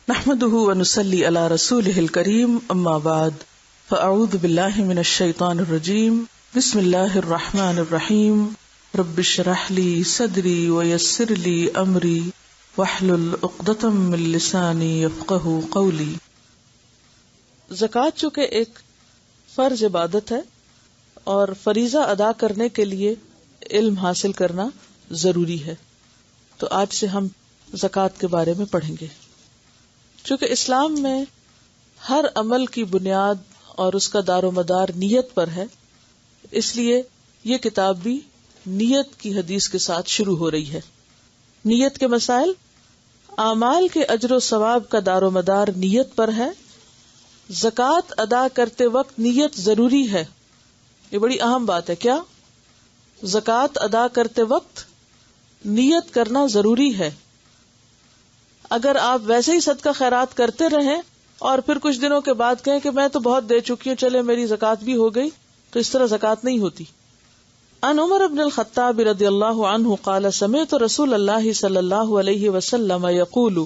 نحمده ونصلي على رسوله الكريم اما بعد فاعوذ بالله من الشيطان الرجيم بسم الله الرحمن الرحيم رب اشرح لي صدري ويسر لي امري واحلل عقدة من لساني يفقهوا قولي۔ زکوٰۃ چونکہ ایک فرض عبادت ہے اور فریضہ ادا کرنے کے لیے علم حاصل کرنا ضروری ہے، تو آج سے ہم زکوٰۃ کے بارے میں پڑھیں گے۔ چونکہ اسلام میں ہر عمل کی بنیاد اور اس کا دار و مدار نیت پر ہے، اس لیے یہ کتاب بھی نیت کی حدیث کے ساتھ شروع ہو رہی ہے۔ نیت کے مسائل، اعمال کے اجر و ثواب کا دار و مدار نیت پر ہے۔ زکوٰۃ ادا کرتے وقت نیت ضروری ہے، یہ بڑی اہم بات ہے۔ کیا؟ زکوٰۃ ادا کرتے وقت نیت کرنا ضروری ہے۔ اگر آپ ویسے ہی صدقہ خیرات کرتے رہیں اور پھر کچھ دنوں کے بعد کہیں کہ میں تو بہت دے چکی ہوں، چلے میری زکوٰۃ بھی ہو گئی، تو اس طرح زکوٰۃ نہیں ہوتی۔ عن عمر بن الخطاب رضی اللہ عنہ قال سمعت رسول اللہ صلی اللہ علیہ وسلم یقول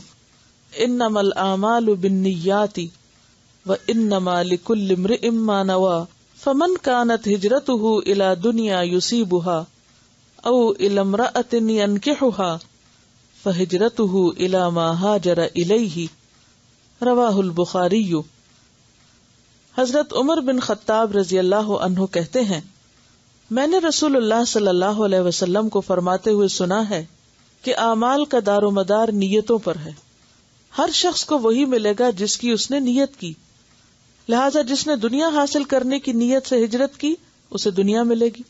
انما الاعمال بالنیات وانما لکل امرئ ما نوى فمن كانت ہجرته الى دنیا یصیبها او الى امرأة ينکحها فہجرته الى ما ہاجر الیہ، رواہ البخاری۔ حضرت عمر بن خطاب رضی اللہ عنہ کہتے ہیں، میں نے رسول اللہ صلی اللہ علیہ وسلم کو فرماتے ہوئے سنا ہے کہ اعمال کا دار و مدار نیتوں پر ہے۔ ہر شخص کو وہی ملے گا جس کی اس نے نیت کی، لہذا جس نے دنیا حاصل کرنے کی نیت سے ہجرت کی اسے دنیا ملے گی،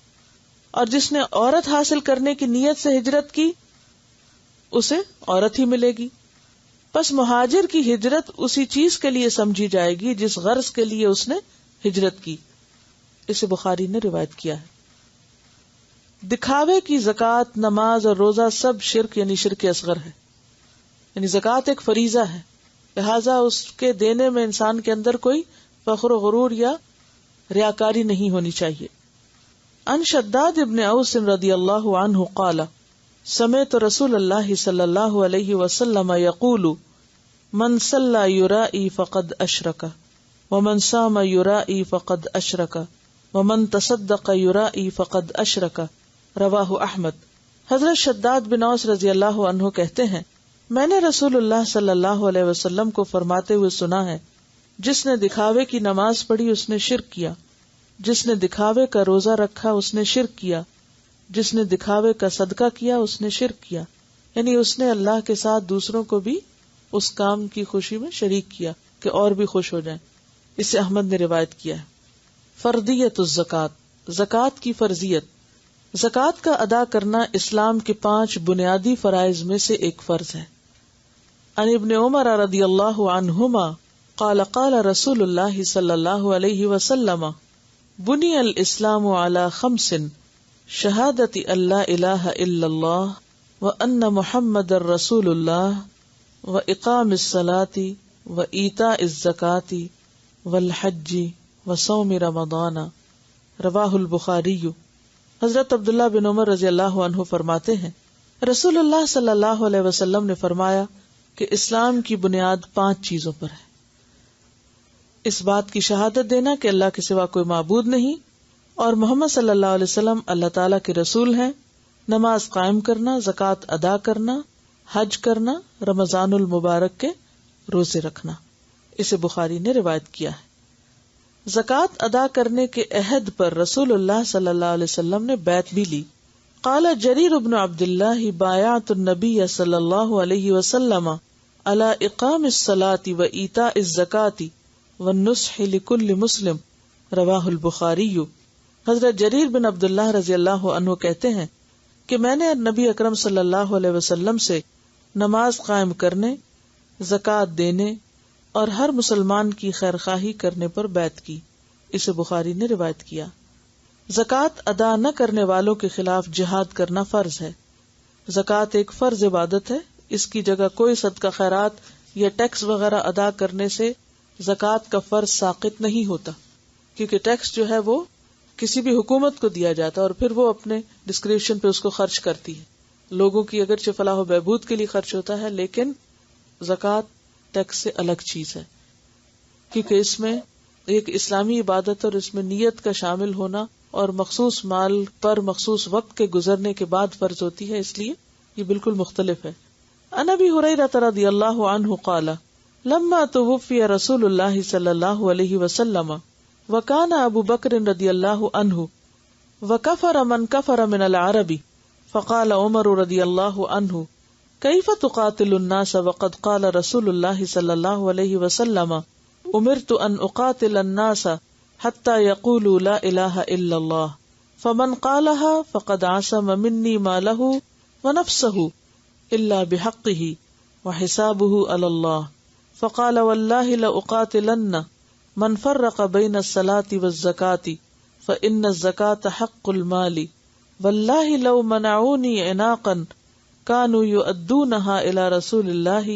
اور جس نے عورت حاصل کرنے کی نیت سے ہجرت کی اسے عورت ہی ملے گی۔ پس مہاجر کی ہجرت اسی چیز کے لیے سمجھی جائے گی جس غرض کے لیے اس نے ہجرت کی۔ اسے بخاری نے روایت کیا ہے۔ دکھاوے کی زکوٰۃ، نماز اور روزہ سب شرک یعنی شرک اصغر ہے، یعنی زکوٰۃ ایک فریضہ ہے، لہذا اس کے دینے میں انسان کے اندر کوئی فخر و غرور یا ریاکاری نہیں ہونی چاہیے۔ عن شداد ابن اوس رضی اللہ عنہ قال سمعت رسول اللہ صلی اللہ علیہ وسلم یقول من صلی یرائی فقد اشرک ومن صام یرائی فقد اشرک ومن تصدق یرائی فقد اشرک، رواہ احمد۔ حضرت شداد بن اوس رضی اللہ عنہ کہتے ہیں، میں نے رسول اللہ صلی اللہ علیہ وسلم کو فرماتے ہوئے سنا ہے، جس نے دکھاوے کی نماز پڑھی اس نے شرک کیا، جس نے دکھاوے کا روزہ رکھا اس نے شرک کیا، جس نے دکھاوے کا صدقہ کیا اس نے شرک کیا، یعنی اس نے اللہ کے ساتھ دوسروں کو بھی اس کام کی خوشی میں شریک کیا کہ اور بھی خوش ہو جائیں۔ اسے احمد نے روایت کیا ہے۔ فرضیت الزکوٰۃ، زکوٰۃ کی فرضیت۔ زکوٰۃ کا ادا کرنا اسلام کے 5 بنیادی فرائض میں سے ایک فرض ہے۔ عن ابن عمر رضی اللہ عنہما قال قال رسول اللہ صلی اللہ علیہ وسلم بنی الاسلام علی 5 شہادت اللہ الہ الا اللہ وان محمد الرسول اللہ واقام الصلاۃ وایتاء الزکاۃ والحج وصوم رمضان، رواہ البخاری۔ حضرت عبداللہ بن عمر رضی اللہ عنہ فرماتے ہیں، رسول اللہ صلی اللہ علیہ وسلم نے فرمایا کہ اسلام کی بنیاد 5 چیزوں پر ہے۔ اس بات کی شہادت دینا کہ اللہ کے سوا کوئی معبود نہیں اور محمد صلی اللہ علیہ وسلم اللہ تعالیٰ کے رسول ہیں، نماز قائم کرنا، زکوٰۃ ادا کرنا، حج کرنا، رمضان المبارک کے روزے رکھنا۔ اسے بخاری نے روایت کیا ہے۔ زکوٰۃ ادا کرنے کے عہد پر رسول اللہ صلی اللہ علیہ وسلم نے بیعت بھی لی۔ قال جریر بن عبداللہ بایعت النبی صلی اللہ علیہ وسلم علی اقام الصلاۃ وایتاء الزکاۃ والنصح لکل مسلم، رواہ البخاری۔ حضرت جریر بن عبداللہ رضی اللہ عنہ کہتے ہیں کہ میں نے نبی اکرم صلی اللہ علیہ وسلم سے نماز قائم کرنے، زکوٰۃ دینے اور ہر مسلمان کی خیرخواہی کرنے پر بیعت کی۔ اسے بخاری نے روایت کیا۔ زکوٰۃ ادا نہ کرنے والوں کے خلاف جہاد کرنا فرض ہے۔ زکوٰۃ ایک فرض عبادت ہے، اس کی جگہ کوئی صدقہ خیرات یا ٹیکس وغیرہ ادا کرنے سے زکوٰۃ کا فرض ساقط نہیں ہوتا، کیونکہ ٹیکس جو ہے وہ کسی بھی حکومت کو دیا جاتا ہے اور پھر وہ اپنے ڈسکریپشن پہ اس کو خرچ کرتی ہے۔ لوگوں کی اگرچہ فلاح و بہبود کے لیے خرچ ہوتا ہے، لیکن زکوٰۃ ٹیکس سے الگ چیز ہے، کیونکہ اس میں ایک اسلامی عبادت اور اس میں نیت کا شامل ہونا اور مخصوص مال پر مخصوص وقت کے گزرنے کے بعد فرض ہوتی ہے، اس لیے یہ بالکل مختلف ہے۔ عن ابی ہریرہ رضی اللہ عنہ قال لما توفی رسول اللہ صلی اللہ علیہ وسلم وکان ابو بکر رضی اللہ عنہ وکفر من کفر من العرب فقال عمر رضی اللہ عنہ کیف تقاتل الناس وقد قال رسول اللہ صلی اللہ علیہ وسلم امرت ان اقاتل الناس حتى يقولوا لا الہ الا اللہ فمن قالها فقد عصم منی مالہ ونفسہ الا بحقہ وحسابہ علی اللہ فقال واللہ لأقاتلن من فرق بین الصلاة والزکاة فإن الزکاة حق المال واللہ لو منعونی عناقا كانوا يؤدونها الى رسول اللہ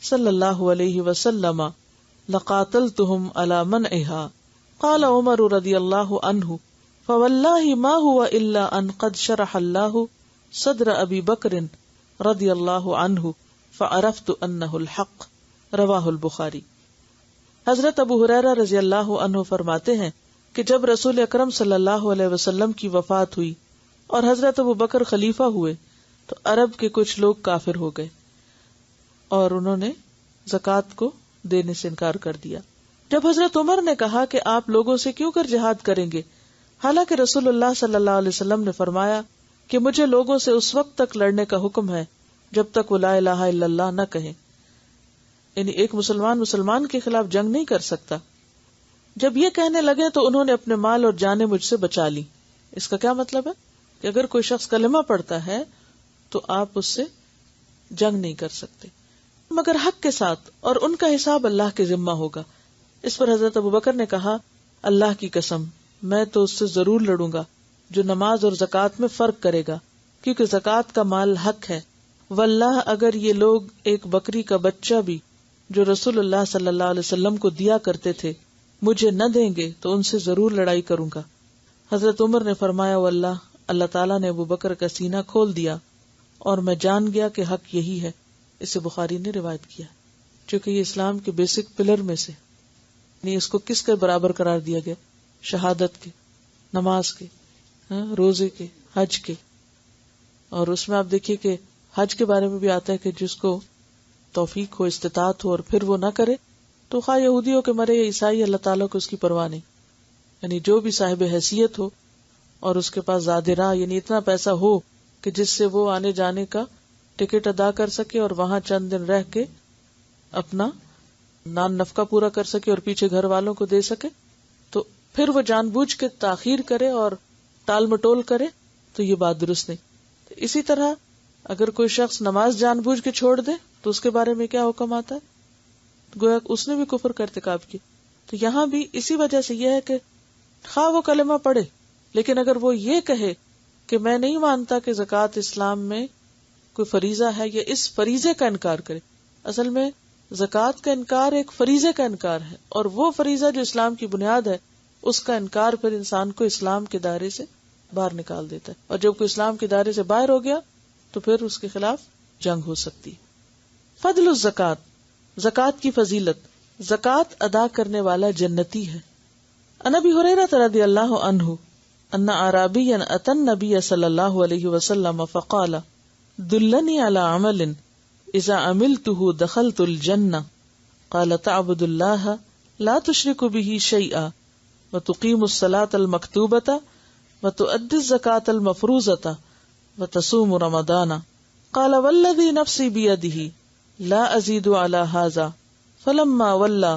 صلی اللہ علیہ وسلم لقاتلتهم على منعها قال عمر رضی اللہ عنہ فواللہ ما هو الا ان قد شرح اللہ صدر ابی بکر رضی اللہ عنہ فعرفت انہ الحق، رواہ البخاری۔ حضرت ابو ہریرہ رضی اللہ عنہ فرماتے ہیں کہ جب رسول اکرم صلی اللہ علیہ وسلم کی وفات ہوئی اور حضرت ابو بکر خلیفہ ہوئے تو عرب کے کچھ لوگ کافر ہو گئے اور انہوں نے زکوٰۃ کو دینے سے انکار کر دیا۔ جب حضرت عمر نے کہا کہ آپ لوگوں سے کیوں کر جہاد کریں گے، حالانکہ رسول اللہ صلی اللہ علیہ وسلم نے فرمایا کہ مجھے لوگوں سے اس وقت تک لڑنے کا حکم ہے جب تک وہ لا الہ الا اللہ نہ کہیں، یعنی ایک مسلمان کے خلاف جنگ نہیں کر سکتا۔ جب یہ کہنے لگے تو انہوں نے اپنے مال اور جانیں مجھ سے بچا لی۔ اس کا کیا مطلب ہے کہ اگر کوئی شخص کلمہ پڑھتا ہے تو آپ اس سے جنگ نہیں کر سکتے مگر حق کے ساتھ، اور ان کا حساب اللہ کے ذمہ ہوگا۔ اس پر حضرت ابو بکر نے کہا اللہ کی قسم میں تو اس سے ضرور لڑوں گا جو نماز اور زکوٰۃ میں فرق کرے گا، کیونکہ زکوٰۃ کا مال حق ہے۔ واللہ اگر یہ لوگ ایک بکری کا بچہ بھی جو رسول اللہ صلی اللہ علیہ وسلم کو دیا کرتے تھے مجھے نہ دیں گے تو ان سے ضرور لڑائی کروں گا۔ حضرت عمر نے فرمایا واللہ اللہ تعالیٰ نے ابو بکر کا سینہ کھول دیا اور میں جان گیا کہ حق یہی ہے۔ اسے بخاری نے روایت کیا، چونکہ یہ اسلام کے بیسک پلر میں سے، یعنی اس کو کس کے برابر قرار دیا گیا؟ شہادت کے، نماز کے، روزے کے، حج کے۔ اور اس میں آپ دیکھیے کہ حج کے بارے میں بھی آتا ہے کہ جس کو توفیق ہو، استطاعت ہو اور پھر وہ نہ کرے تو خواہ یہودی ہو کہ مرے یا عیسائی، اللہ تعالیٰ کو اس کی پرواہ نہیں۔ یعنی جو بھی صاحب حیثیت ہو اور اس کے پاس زیادہ راہ، یعنی اتنا پیسہ ہو کہ جس سے وہ آنے جانے کا ٹکٹ ادا کر سکے اور وہاں چند دن رہ کے اپنا نان نفقہ پورا کر سکے اور پیچھے گھر والوں کو دے سکے، تو پھر وہ جان بوجھ کے تاخیر کرے اور ٹال مٹول کرے تو یہ بات درست نہیں۔ اسی طرح اگر کوئی شخص نماز جان بوجھ کے چھوڑ دے تو اس کے بارے میں کیا حکم آتا ہے؟ گویا اس نے بھی کفر کا ارتکاب کیا۔ تو یہاں بھی اسی وجہ سے یہ ہے کہ خواہ وہ کلمہ پڑھے لیکن اگر وہ یہ کہے کہ میں نہیں مانتا کہ زکوٰۃ اسلام میں کوئی فریضہ ہے، یا اس فریضے کا انکار کرے۔ اصل میں زکوٰۃ کا انکار ایک فریضے کا انکار ہے، اور وہ فریضہ جو اسلام کی بنیاد ہے اس کا انکار پھر انسان کو اسلام کے دائرے سے باہر نکال دیتا ہے، اور جب کوئی اسلام کے دائرے سے باہر ہو گیا تو پھر اس کے خلاف جنگ ہو سکتی۔ فضل الزکوٰۃ، زکوٰۃ کی فضیلت۔ زکوٰۃ ادا کرنے والا جنتی ہے۔ عن ابی ہریرہ رضی اللہ عنہ ان اعرابیا اتى النبي صلی اللہ علیہ وسلم فقال دلنی علی عمل اذا عملته دخلت الجنہ قال تعبد اللہ لا تشرک به شیئا وتقیم الصلاة المکتوبۃ وتؤدی الزکاة المفروضۃ وتصوم رمضان قال والذی نفسی بیدہ لا ازید علی ھذا فلما ولى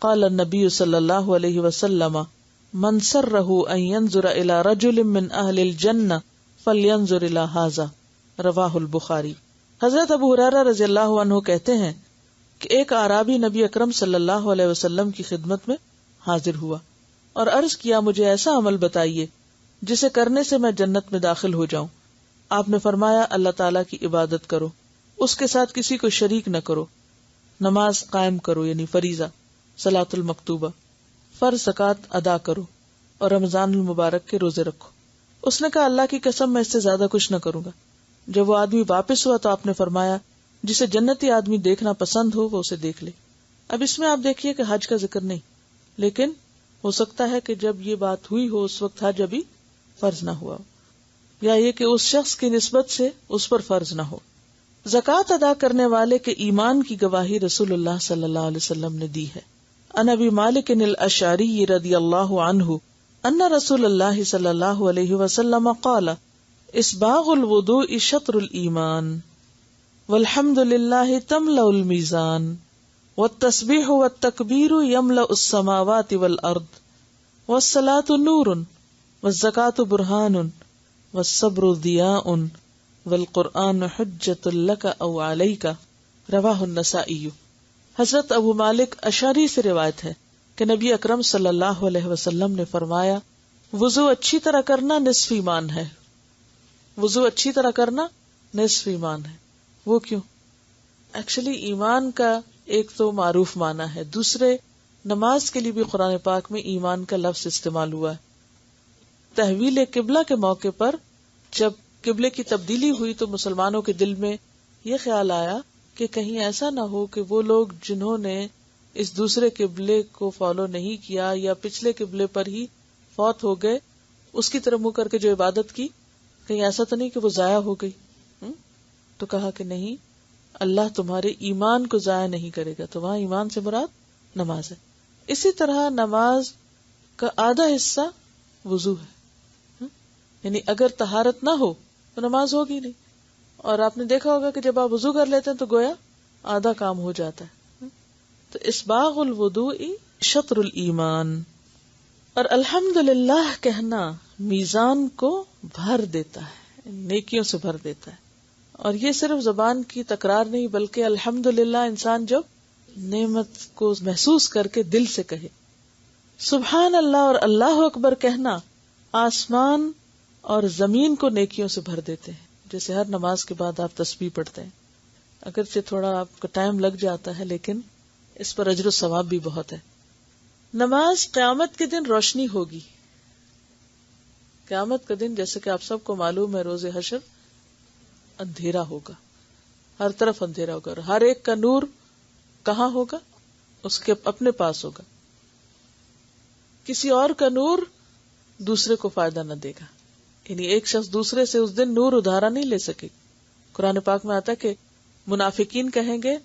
قال النبی صلی اللہ علیہ وسلم من سرہ ان ينظر الى رجل من اہل الجنہ فلینظر الى ھذا، رواہ البخاری۔ حضرت ابو ہریرہ رضی اللہ عنہ کہتے ہیں کہ ایک اعرابی نبی اکرم صلی اللہ علیہ وسلم کی خدمت میں حاضر ہوا اور عرض کیا مجھے ایسا عمل بتائیے جسے کرنے سے میں جنت میں داخل ہو جاؤں۔ آپ نے فرمایا اللہ تعالیٰ کی عبادت کرو، اس کے ساتھ کسی کو شریک نہ کرو، نماز قائم کرو یعنی فریضہ، صلاۃ المکتوبہ، فرض زکوٰۃ ادا کرو، اور رمضان المبارک کے روزے رکھو۔ اس نے کہا اللہ کی قسم میں اس سے زیادہ کچھ نہ کروں گا۔ جب وہ آدمی واپس ہوا تو آپ نے فرمایا جسے جنتی آدمی دیکھنا پسند ہو وہ اسے دیکھ لے۔ اب اس میں آپ دیکھیے کہ حج کا ذکر نہیں، لیکن ہو سکتا ہے کہ جب یہ بات ہوئی ہو اس وقت حج ابھی فرض نہ ہوا ہو، یا یہ کہ اس شخص کی نسبت سے اس پر فرض نہ ہو۔ زکوٰۃ ادا کرنے والے کے ایمان کی گواہی رسول اللہ صلی اللہ علیہ وسلم نے دی ہے۔ عن ابی مالک الاشعری رضی اللہ عنہ ان رسول اللہ صلی اللہ علیہ وسلم قال اسباغ الوضوء شطر الایمان والحمد للہ تملأ المیزان والتسبیح والتکبیر یملأ السماوات والارض والصلاة نور والزکاة برہان والصبر ضیاء والقرآن حجۃ لک او علیک، رواہ النسائی۔ حضرت ابو مالک اشعری سے روایت ہے کہ نبی اکرم صلی اللہ علیہ وسلم نے فرمایا، وضو اچھی طرح کرنا نصف ایمان ہے۔ وضو اچھی طرح کرنا نصف ایمان ہے۔ وہ کیوں؟ ایکچولی ایمان کا ایک تو معروف معنی ہے، دوسرے نماز کے لیے بھی قرآن پاک میں ایمان کا لفظ استعمال ہوا ہے۔ تحویل قبلہ کے موقع پر جب قبلے کی تبدیلی ہوئی تو مسلمانوں کے دل میں یہ خیال آیا کہ کہیں ایسا نہ ہو کہ وہ لوگ جنہوں نے اس دوسرے قبلے کو فالو نہیں کیا یا پچھلے قبلے پر ہی فوت ہو گئے، اس کی طرف منہ کر کے جو عبادت کی، کہیں ایسا تو نہیں کہ وہ ضائع ہو گئی۔ تو کہا کہ نہیں، اللہ تمہارے ایمان کو ضائع نہیں کرے گا، تو وہاں ایمان سے مراد نماز ہے۔ اسی طرح نماز کا آدھا حصہ وضو ہے، یعنی اگر طہارت نہ ہو تو نماز ہوگی نہیں، اور آپ نے دیکھا ہوگا کہ جب آپ وضو کر لیتے ہیں تو گویا آدھا کام ہو جاتا ہے۔ تو اسباغ الوضوء شطر الایمان، اور الحمدللہ کہنا میزان کو بھر دیتا ہے، نیکیوں سے بھر دیتا ہے۔ اور یہ صرف زبان کی تکرار نہیں بلکہ الحمدللہ انسان جب نعمت کو محسوس کر کے دل سے کہے۔ سبحان اللہ اور اللہ اکبر کہنا آسمان اور زمین کو نیکیوں سے بھر دیتے ہیں۔ جیسے ہر نماز کے بعد آپ تسبیح پڑھتے ہیں، اگرچہ تھوڑا آپ کو ٹائم لگ جاتا ہے لیکن اس پر اجر و ثواب بھی بہت ہے۔ نماز قیامت کے دن روشنی ہوگی۔ قیامت کا دن جیسے کہ آپ سب کو معلوم ہے، روز حشر اندھیرا ہوگا، ہر طرف اندھیرا ہوگا، اور ہر ایک کا نور کہاں ہوگا؟ اس کے اپنے پاس ہوگا۔ کسی اور کا نور دوسرے کو فائدہ نہ دے گا، یعنی ایک شخص دوسرے سے اس دن نور ادھارا نہیں لے سکے۔ قرآن پاک میں آتا ہے کہ منافقین کہیں گے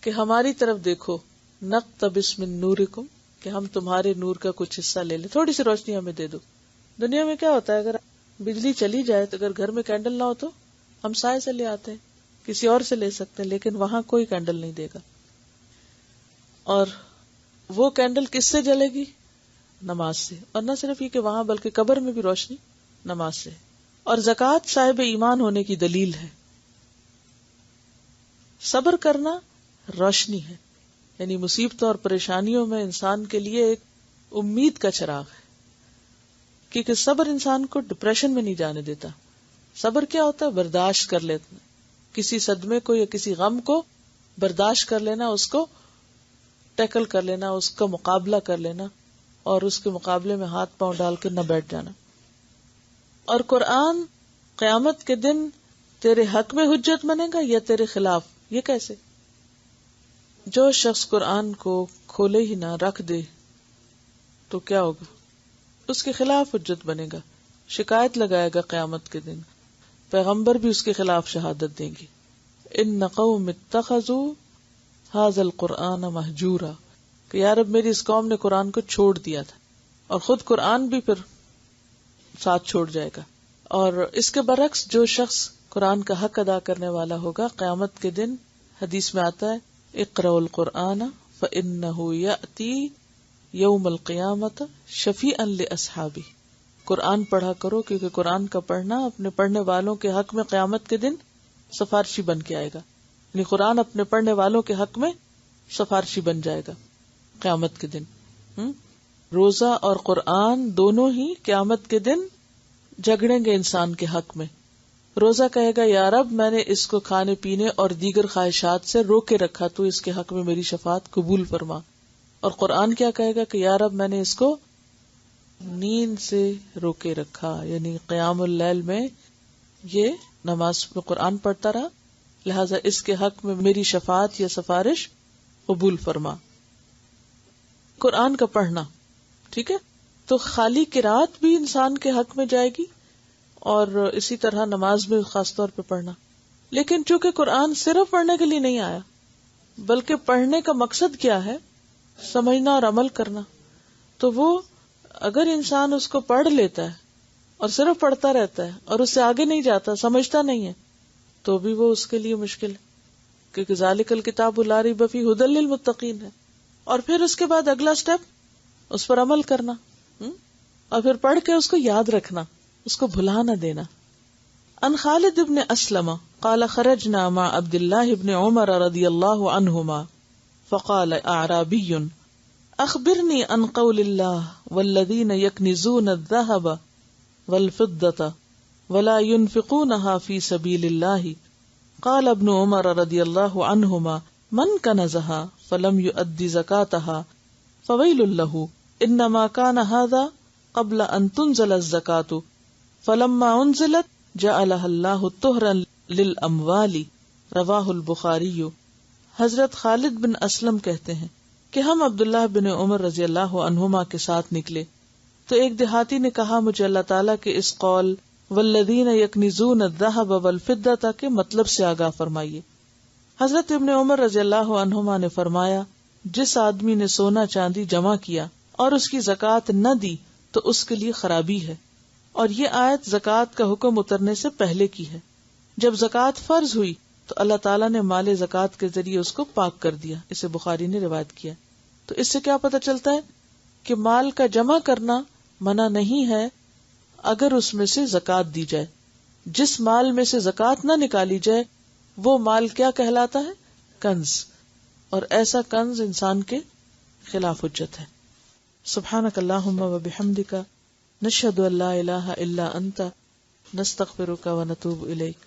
کہ ہماری طرف دیکھو، نقتبس من نورکم، کہ ہم تمہارے نور کا کچھ حصہ لے لیں، تھوڑی سی روشنی ہمیں دے دو۔ دنیا میں کیا ہوتا ہے، اگر بجلی چلی جائے تو اگر گھر میں کینڈل نہ ہو تو ہم سائے سے لے آتے ہیں، کسی اور سے لے سکتے ہیں، لیکن وہاں کوئی کینڈل نہیں دے گا۔ اور وہ کینڈل کس سے جلے گی؟ نماز سے۔ اور نہ صرف یہ کہ وہاں بلکہ قبر میں بھی روشنی نماز سے۔ اور زکوٰۃ صاحب ایمان ہونے کی دلیل ہے۔ صبر کرنا روشنی ہے، یعنی مصیبتوں اور پریشانیوں میں انسان کے لیے ایک امید کا چراغ ہے، کیونکہ صبر انسان کو ڈپریشن میں نہیں جانے دیتا۔ صبر کیا ہوتا ہے؟ برداشت کر لینا، کسی صدمے کو یا کسی غم کو برداشت کر لینا، اس کو ٹیکل کر لینا، اس کا مقابلہ کر لینا، اور اس کے مقابلے میں ہاتھ پاؤں ڈال کے نہ بیٹھ جانا۔ اور قرآن قیامت کے دن تیرے حق میں حجت بنے گا یا تیرے خلاف؟ یہ کیسے؟ جو شخص قرآن کو کھولے ہی نہ رکھ دے تو کیا ہوگا؟ اس کے خلاف حجت بنے گا، شکایت لگائے گا قیامت کے دن، پیغمبر بھی اس کے خلاف شہادت دیں گے۔ ان قوم اتخذوا ھذا القرآن مہجورا، کہ یا رب میری اس قوم نے قرآن کو چھوڑ دیا تھا، اور خود قرآن بھی پھر ساتھ چھوڑ جائے گا۔ اور اس کے برعکس جو شخص قرآن کا حق ادا کرنے والا ہوگا، قیامت کے دن حدیث میں آتا ہے اقرأوا القرآن فإنه يأتي یوم القیامت شفیعا لأصحابہ، قرآن پڑھا کرو کیونکہ قرآن کا پڑھنا اپنے پڑھنے والوں کے حق میں قیامت کے دن سفارشی بن کے آئے گا، یعنی قرآن اپنے پڑھنے والوں کے حق میں سفارشی بن جائے گا قیامت کے دن۔ روزہ اور قرآن دونوں ہی قیامت کے دن جھگڑیں گے انسان کے حق میں۔ روزہ کہے گا یا رب میں نے اس کو کھانے پینے اور دیگر خواہشات سے روکے رکھا، تو اس کے حق میں میری شفاعت قبول فرما۔ اور قرآن کیا کہے گا کہ یا رب میں نے اس کو نیند سے روکے رکھا، یعنی قیام اللیل میں یہ نماز میں قرآن پڑھتا رہا، لہذا اس کے حق میں میری شفاعت یا سفارش قبول فرما۔ قرآن کا پڑھنا، ٹھیک ہے، تو خالی قرات بھی انسان کے حق میں جائے گی، اور اسی طرح نماز میں خاص طور پہ پڑھنا. لیکن چونکہ قرآن صرف پڑھنے کے لیے نہیں آیا، بلکہ پڑھنے کا مقصد کیا ہے، سمجھنا اور عمل کرنا، تو وہ اگر انسان اس کو پڑھ لیتا ہے اور صرف پڑھتا رہتا ہے اور اس سے آگے نہیں جاتا، سمجھتا نہیں ہے، تو بھی وہ اس کے لیے مشکل ہے، کیونکہ ذالک الکتاب لا ریب فیہ ھدی للمتقین ہے. اور پھر اس کے بعد اگلا سٹیپ اس پر عمل کرنا، اور پھر پڑھ کے اس کو یاد رکھنا، اس کو بھلا نہ دینا. ان خالد بن اسلم قال خرجنا مع عبد الله بن عمر رضی اللہ عنہما فقال اعرابی اخبرنی عن قول اللہ والذین یکنزون الذهب والفضة ولا ينفقونها في سبيل الله قال ابن عمر رضی اللہ عنہما من کنزها فلم يؤد زکاتها فویل له انما كان هذا قبل ان تنزل الزکاة فلما انزلت جعلها اللہ طہرا للاموال. رواہ البخاری. حضرت خالد بن اسلم کہتے ہیں کہ ہم عبداللہ بن عمر رضی اللہ عنہما کے ساتھ نکلے تو ایک دیہاتی نے کہا مجھے اللہ تعالیٰ کے اس قول والذین یکنزون الذهب والفضة کے مطلب سے آگاہ فرمائیے. حضرت ابن عمر رضی اللہ عنہما نے فرمایا جس آدمی نے سونا چاندی جمع کیا اور اس کی زکوٰۃ نہ دی تو اس کے لیے خرابی ہے. اور یہ آیت زکوٰۃ کا حکم اترنے سے پہلے کی ہے. جب زکوٰۃ فرض ہوئی تو اللہ تعالیٰ نے مال زکوٰۃ کے ذریعے اس کو پاک کر دیا. اسے بخاری نے روایت کیا. تو اس سے کیا پتہ چلتا ہے کہ مال کا جمع کرنا منع نہیں ہے اگر اس میں سے زکوٰۃ دی جائے. جس مال میں سے زکوٰۃ نہ نکالی جائے وہ مال کیا کہلاتا ہے؟ کنز. اور ایسا کنز انسان کے خلاف حجت ہے. سبحانک اللہم و بحمدک نشہد ان لا الہ الا انت نستغفرک و نتوب الیک.